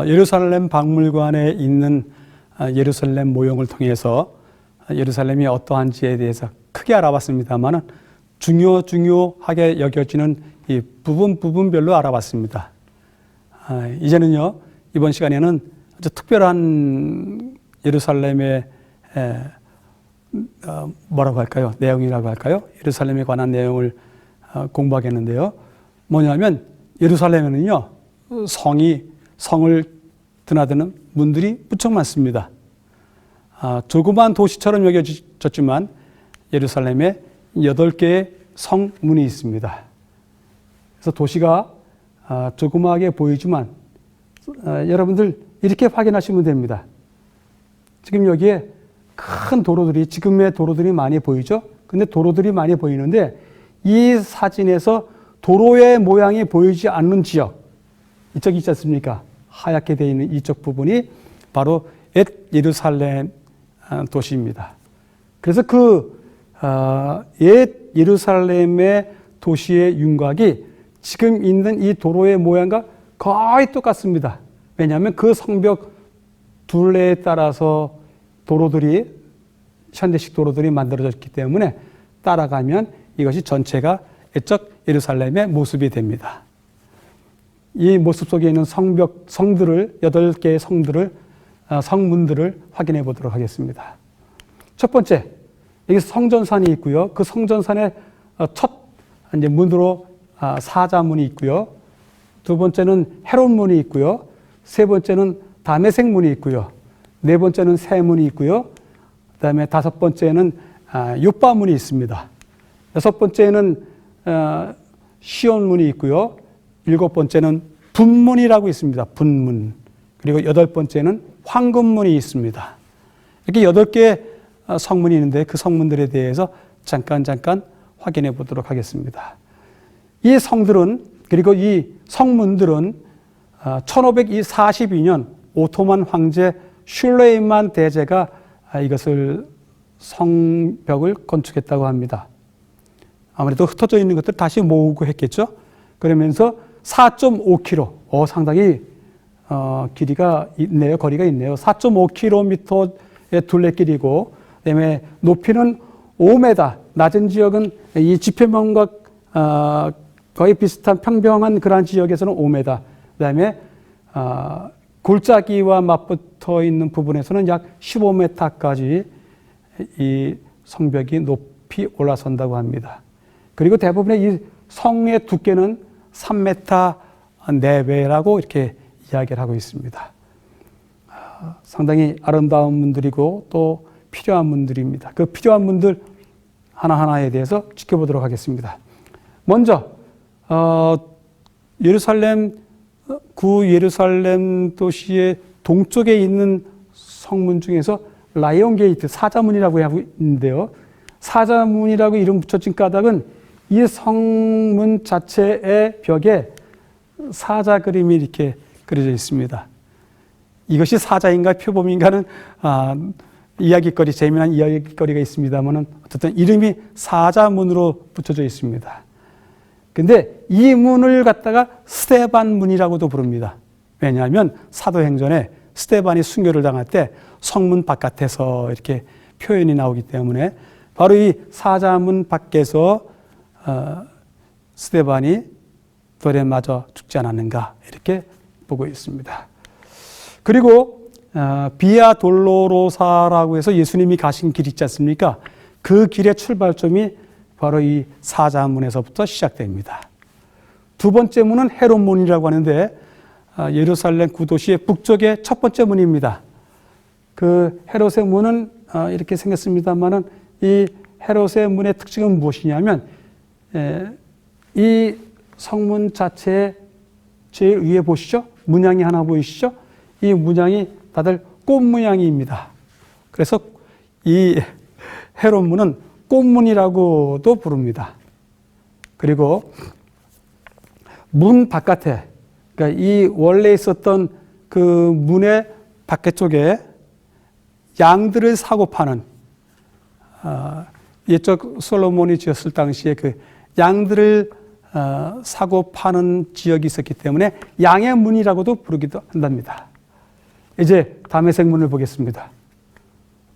예루살렘 박물관에 있는 예루살렘 모형을 통해서 예루살렘이 어떠한지에 대해서 크게 알아봤습니다만 중요하게 여겨지는 이 부분별로 알아봤습니다. 이제는요, 이번 시간에는 아주 특별한 예루살렘의 뭐라고 할까요? 내용이라고 할까요? 예루살렘에 관한 내용을 공부하겠는데요. 뭐냐면 예루살렘에는요, 성을 드나드는 문들이 무척 많습니다. 조그만 도시처럼 여겨졌지만 예루살렘에 8개의 성문이 있습니다. 그래서 도시가 조그마하게 보이지만 여러분들 이렇게 확인하시면 됩니다. 지금 여기에 큰 도로들이, 지금의 도로들이 많이 보이죠? 근데 도로들이 많이 보이는데 이 사진에서 도로의 모양이 보이지 않는 지역, 이쪽이 있지 않습니까? 하얗게 되어 있는 이쪽 부분이 바로 옛 예루살렘 도시입니다. 그래서 옛 예루살렘의 도시의 윤곽이 지금 있는 이 도로의 모양과 거의 똑같습니다. 왜냐하면 그 성벽 둘레에 따라서 현대식 도로들이 만들어졌기 때문에 따라가면 이것이 전체가 옛적 예루살렘의 모습이 됩니다. 이 모습 속에 있는 성들을, 8개의 성문들을 확인해 보도록 하겠습니다. 첫 번째, 여기 성전산이 있고요. 그 성전산의 첫 문으로 사자문이 있고요. 두 번째는 헤롯문이 있고요. 세 번째는 다메섹문이 있고요. 네 번째는 세문이 있고요. 그 다음에 다섯 번째는 욥바문이 있습니다. 여섯 번째는 시온문이 있고요. 일곱 번째는 분문이라고 있습니다. 분문. 그리고 여덟 번째는 황금문이 있습니다. 이렇게 8개의 성문이 있는데 그 성문들에 대해서 잠깐 확인해 보도록 하겠습니다. 이 성들은, 그리고 이 성문들은 1542년 오토만 황제 슐레이만 대제가 이것을 성벽을 건축했다고 합니다. 아무래도 흩어져 있는 것들 다시 모으고 했겠죠. 그러면서 4.5km, 상당히 길이가 있네요. 거리가 있네요. 4.5km의 둘레길이고, 그다음에 높이는 5m, 낮은 지역은 이 지표면과 거의 비슷한 평평한 그러한 지역에서는 5m, 그다음에 골짜기와 맞붙어 있는 부분에서는 약 15m까지 이 성벽이 높이 올라선다고 합니다. 그리고 대부분의 이 성의 두께는 3m 내외라고 이렇게 이야기를 하고 있습니다. 상당히 아름다운 문들이고 또 필요한 문들입니다. 그 필요한 문들 하나하나에 대해서 지켜보도록 하겠습니다. 먼저 구 예루살렘 도시의 동쪽에 있는 성문 중에서 라이온 게이트, 사자문이라고 하고 있는데요. 사자문이라고 이름 붙여진 까닭은 이 성문 자체의 벽에 사자 그림이 이렇게 그려져 있습니다. 이것이 사자인가 표범인가는 재미난 이야기거리가 있습니다만 어쨌든 이름이 사자문으로 붙여져 있습니다. 근데 이 문을 갖다가 스데반 문이라고도 부릅니다. 왜냐하면 사도행전에 스데반이 순교를 당할 때 성문 바깥에서 이렇게 표현이 나오기 때문에 바로 이 사자문 밖에서 스데반이 돌에 맞아 죽지 않았는가 이렇게 보고 있습니다. 그리고 비아 돌로로사라고 해서 예수님이 가신 길 있지 않습니까? 그 길의 출발점이 바로 이 사자문에서부터 시작됩니다. 두 번째 문은 헤롯문이라고 하는데 예루살렘 구도시의 북쪽의 첫 번째 문입니다. 그 헤롯의 문은 이렇게 생겼습니다만은 이 헤롯의 문의 특징은 무엇이냐면 이 성문 자체의 제일 위에 보시죠? 문양이 하나 보이시죠? 이 문양이 다들 꽃 문양입니다. 그래서 이 헤롯문은 꽃문이라고도 부릅니다. 그리고 문 바깥에, 그러니까 이 원래 있었던 그 문의 바깥쪽에 양들을 사고 파는 옛적 솔로몬이 지었을 당시에 그 양들을 사고 파는 지역이 있었기 때문에 양의 문이라고도 부르기도 한답니다. 이제 다메섹 문을 보겠습니다.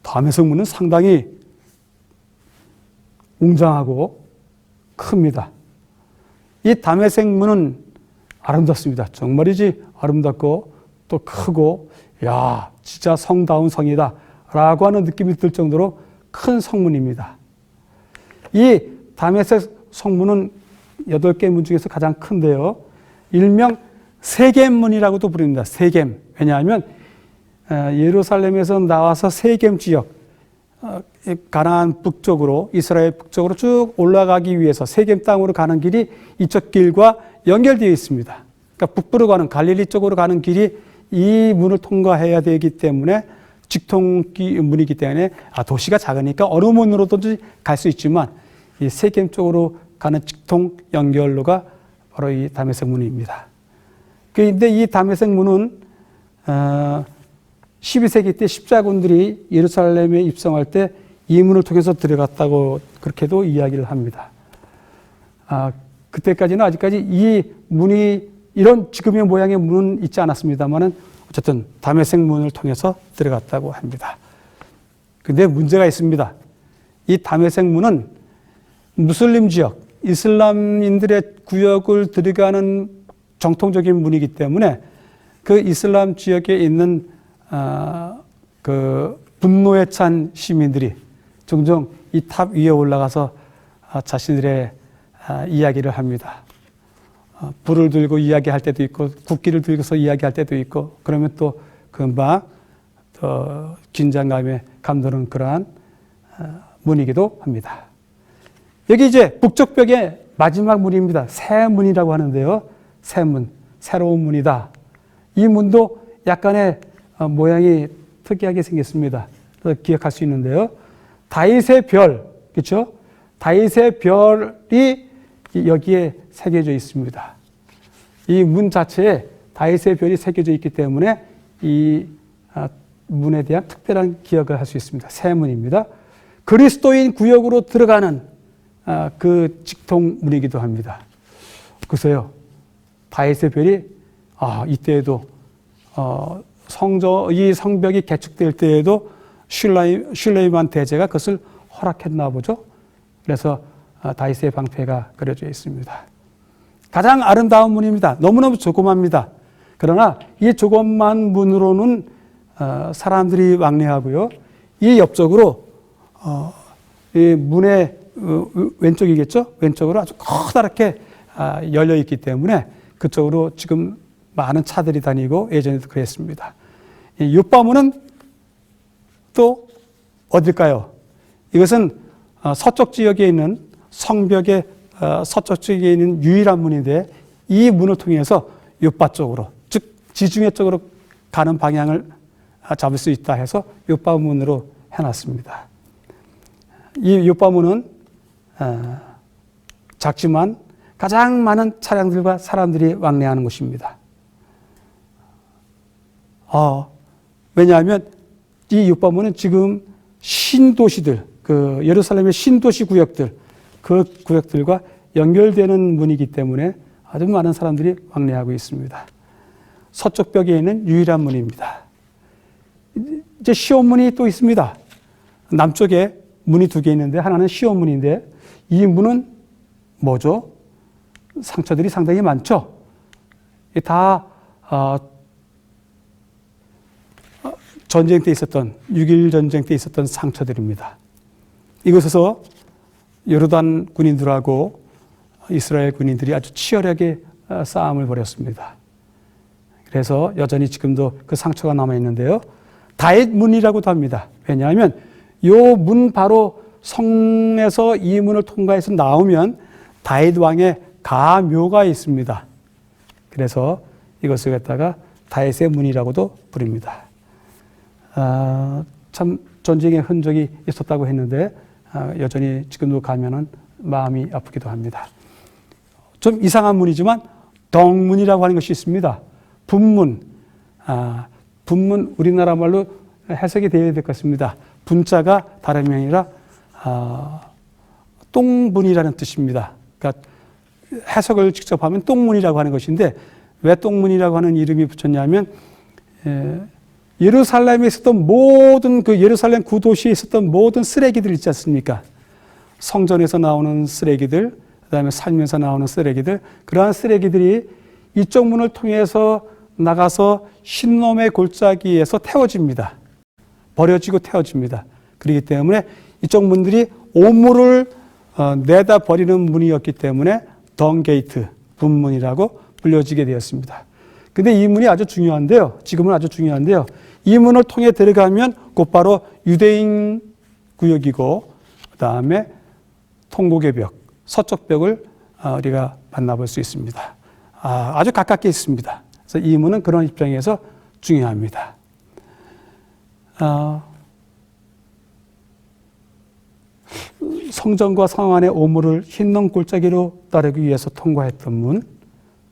다메섹 문은 상당히 웅장하고 큽니다. 이 다메섹 문은 아름답습니다. 정말이지 아름답고 또 크고, 야, 진짜 성다운 성이다 라고 하는 느낌이 들 정도로 큰 성문입니다. 이 다메섹 성문은 8개 문 중에서 가장 큰데요. 일명 세겜문이라고도 부릅니다. 세겜. 왜냐하면 예루살렘에서 나와서 세겜 지역, 가나안 북쪽으로, 이스라엘 북쪽으로 쭉 올라가기 위해서 세겜 땅으로 가는 길이 이쪽 길과 연결되어 있습니다. 그러니까 북부로 가는, 갈릴리 쪽으로 가는 길이 이 문을 통과해야 되기 때문에, 직통문이기 때문에 도시가 작으니까 어느 문으로든지 갈 수 있지만 이 세겜 쪽으로 가는 직통 연결로가 바로 이 다메섹 문입니다. 그런데 이 다메섹 문은 12세기 때 십자군들이 예루살렘에 입성할 때 이 문을 통해서 들어갔다고 그렇게도 이야기를 합니다. 그때까지는 아직까지 이 문이 이런 지금의 모양의 문은 있지 않았습니다만은 어쨌든 다메섹 문을 통해서 들어갔다고 합니다. 근데 문제가 있습니다. 이 다메섹 문은 무슬림 지역, 이슬람인들의 구역을 들어가는 정통적인 문이기 때문에 그 이슬람 지역에 있는 그 분노에 찬 시민들이 종종 이 탑 위에 올라가서 자신들의 이야기를 합니다. 불을 들고 이야기할 때도 있고, 국기를 들고서 이야기할 때도 있고, 그러면 또 금방 긴장감에 감도는 그러한 문이기도 합니다. 여기 이제 북쪽 벽의 마지막 문입니다. 새 문이라고 하는데요. 새 문, 새로운 문이다. 이 문도 약간의 모양이 특이하게 생겼습니다. 기억할 수 있는데요. 다윗의 별, 그렇죠? 다윗의 별이 여기에 새겨져 있습니다. 이 문 자체에 다윗의 별이 새겨져 있기 때문에 이 문에 대한 특별한 기억을 할 수 있습니다. 새 문입니다. 그리스도인 구역으로 들어가는 그 직통문이기도 합니다. 글쎄요, 다윗의 별이 이때에도 이 성벽이 개축될 때에도 슐레이만 대제가 그것을 허락했나 보죠. 그래서 다윗의 방패가 그려져 있습니다. 가장 아름다운 문입니다. 너무너무 조그맣니다. 그러나 이 조그만 문으로는 사람들이 왕래하고요. 이 옆쪽으로 이 문의 왼쪽이겠죠? 왼쪽으로 아주 커다랗게 열려 있기 때문에 그쪽으로 지금 많은 차들이 다니고 예전에도 그랬습니다. 이 요바문은 또 어딜까요? 이것은 서쪽 지역에 있는 성벽의 서쪽 지역에 있는 유일한 문인데 이 문을 통해서 요바 쪽으로, 즉 지중해 쪽으로 가는 방향을 잡을 수 있다 해서 요바 문으로 해놨습니다. 이 요바 문은 작지만 가장 많은 차량들과 사람들이 왕래하는 곳입니다. 왜냐하면 이 요바문은 지금 신도시들, 그 예루살렘의 신도시 구역들, 그 구역들과 연결되는 문이기 때문에 아주 많은 사람들이 왕래하고 있습니다. 서쪽 벽에 있는 유일한 문입니다. 이제 시온문이 또 있습니다. 남쪽에 문이 2개 있는데 하나는 시온문인데 이 문은 뭐죠? 상처들이 상당히 많죠. 다 전쟁 때 있었던 6.1 전쟁 때 있었던 상처들입니다. 이곳에서 요르단 군인들하고 이스라엘 군인들이 아주 치열하게 싸움을 벌였습니다. 그래서 여전히 지금도 그 상처가 남아 있는데요. 다윗 문이라고도 합니다. 왜냐하면 요 문 바로 성에서 이 문을 통과해서 나오면 다윗 왕의 가묘가 있습니다. 그래서 이것을 갖다가 다윗의 문이라고도 부릅니다. 참 전쟁의 흔적이 있었다고 했는데 여전히 지금도 가면은 마음이 아프기도 합니다. 좀 이상한 문이지만 덕문이라고 하는 것이 있습니다. 분문, 분문 우리나라 말로 해석이 되어야 될 것 같습니다. 분자가 다름이 아니라 똥분이라는 뜻입니다. 그러니까 해석을 직접 하면 똥문이라고 하는 것인데 왜 똥문이라고 하는 이름이 붙였냐면 예루살렘에 있었던 모든 그 예루살렘 구도시에 있었던 모든 쓰레기들 있지 않습니까? 성전에서 나오는 쓰레기들, 그다음에 살면서 나오는 쓰레기들, 그러한 쓰레기들이 이쪽 문을 통해서 나가서 흰놈의 골짜기에서 태워집니다. 버려지고 태워집니다. 그렇기 때문에 이쪽 문들이 오물을 내다 버리는 문이었기 때문에 덩게이트, 분문이라고 불려지게 되었습니다. 근데 이 문이 아주 중요한데요. 지금은 아주 중요한데요. 이 문을 통해 들어가면 곧바로 유대인 구역이고 그다음에 통곡의 벽, 서쪽 벽을 우리가 만나볼 수 있습니다. 아주 가깝게 있습니다. 그래서 이 문은 그런 입장에서 중요합니다. 성전과 성 안의 오물을 흰놈 골짜기로 따르기 위해서 통과했던 문,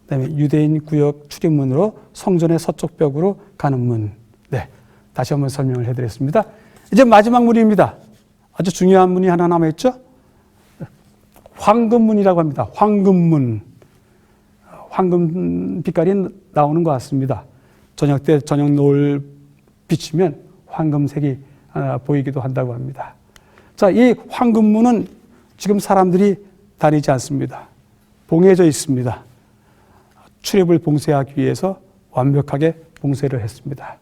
그다음에 유대인 구역 출입문으로 성전의 서쪽 벽으로 가는 문. 네, 다시 한번 설명을 해드렸습니다. 이제 마지막 문입니다. 아주 중요한 문이 하나 남아있죠? 황금문이라고 합니다. 황금문. 황금 빛깔이 나오는 것 같습니다. 저녁 때 저녁 노을 비치면 황금색이 보이기도 한다고 합니다. 자, 이 황금문은 지금 사람들이 다니지 않습니다. 봉해져 있습니다. 출입을 봉쇄하기 위해서 완벽하게 봉쇄를 했습니다.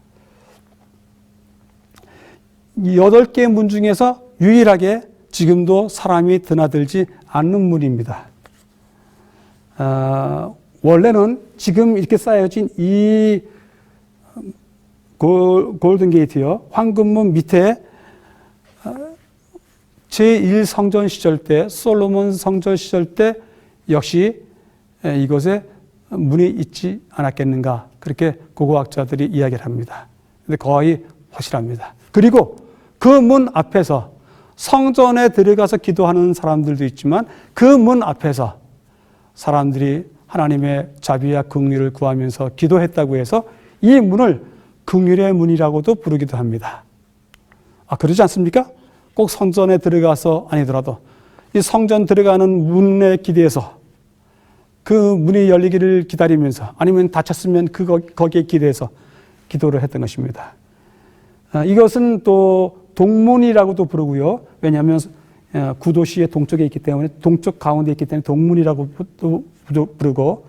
8개의 문 중에서 유일하게 지금도 사람이 드나들지 않는 문입니다. 원래는 지금 이렇게 쌓여진 이 골든 게이트요, 황금문 밑에 제1성전 시절 때, 솔로몬 성전 시절 때 역시 이곳에 문이 있지 않았겠는가, 그렇게 고고학자들이 이야기를 합니다. 근데 거의 확실합니다. 그리고 그 문 앞에서 성전에 들어가서 기도하는 사람들도 있지만 그 문 앞에서 사람들이 하나님의 자비와 긍휼을 구하면서 기도했다고 해서 이 문을 긍휼의 문이라고도 부르기도 합니다. 그러지 않습니까? 꼭 성전에 들어가서 아니더라도 이 성전 들어가는 문에 기대서 그 문이 열리기를 기다리면서 아니면 닫혔으면 거기에 기대서 기도를 했던 것입니다. 이것은 또 동문이라고도 부르고요. 왜냐하면 구도시의 동쪽에 있기 때문에, 동쪽 가운데 있기 때문에 동문이라고도 부르고,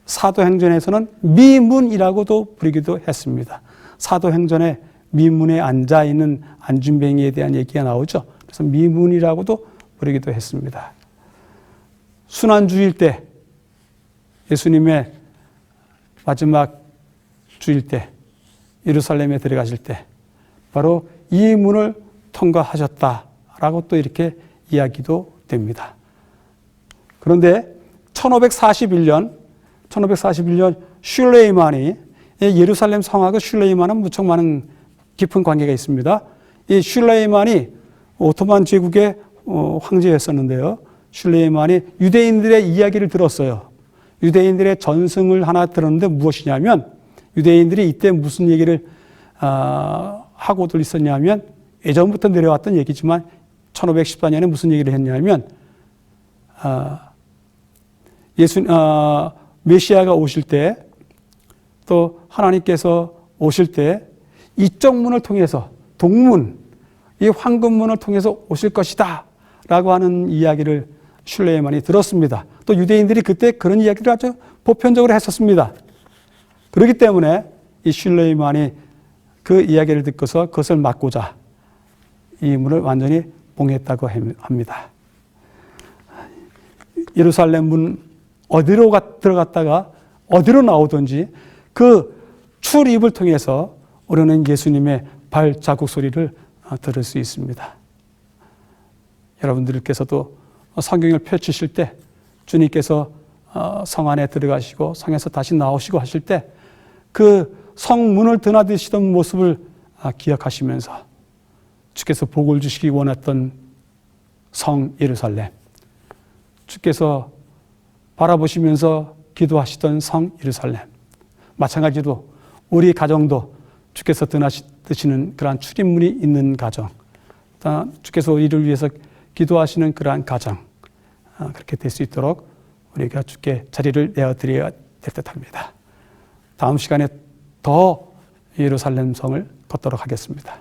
사도행전에서는 미문이라고도 부르기도 했습니다. 사도행전에 미문에 앉아있는 안준뱅이에 대한 얘기가 나오죠. 그래서 미문이라고도 부르기도 했습니다. 순환주일 때, 예수님의 마지막 주일 때, 예루살렘에 들어가실 때 바로 이 문을 통과하셨다라고 또 이렇게 이야기도 됩니다. 그런데 1541년 슐레이만이, 예루살렘 성하고 슐레이만은 무척 많은 깊은 관계가 있습니다. 이 슐레이만이 오토만 제국의 황제였었는데요. 슐레이만이 유대인들의 이야기를 들었어요. 유대인들의 전승을 하나 들었는데 무엇이냐면, 유대인들이 이때 무슨 얘기를 하고들 있었냐면, 예전부터 내려왔던 얘기지만 1514년에 무슨 얘기를 했냐면, 메시아가 오실 때, 또 하나님께서 오실 때 이쪽 문을 통해서, 동문, 이 황금문을 통해서 오실 것이다 라고 하는 이야기를 슐레이만이 들었습니다. 또 유대인들이 그때 그런 이야기를 아주 보편적으로 했었습니다. 그렇기 때문에 이 슐레이만이 그 이야기를 듣고서 그것을 막고자 이 문을 완전히 봉했다고 합니다. 예루살렘 문 어디로 들어갔다가 어디로 나오든지 그 출입을 통해서 우리는 예수님의 발자국 소리를 들을 수 있습니다. 여러분들께서도 성경을 펼치실 때 주님께서 성 안에 들어가시고 성에서 다시 나오시고 하실 때 그 성문을 드나드시던 모습을 기억하시면서 주께서 복을 주시기 원했던 성 예루살렘, 주께서 바라보시면서 기도하시던 성 예루살렘, 마찬가지로 우리 가정도 주께서 드나드시는 그러한 출입문이 있는 가정, 주께서 우리를 위해서 기도하시는 그러한 가정, 그렇게 될 수 있도록 우리가 주께 자리를 내어드려야 될 듯합니다. 다음 시간에 더 예루살렘 성을 걷도록 하겠습니다.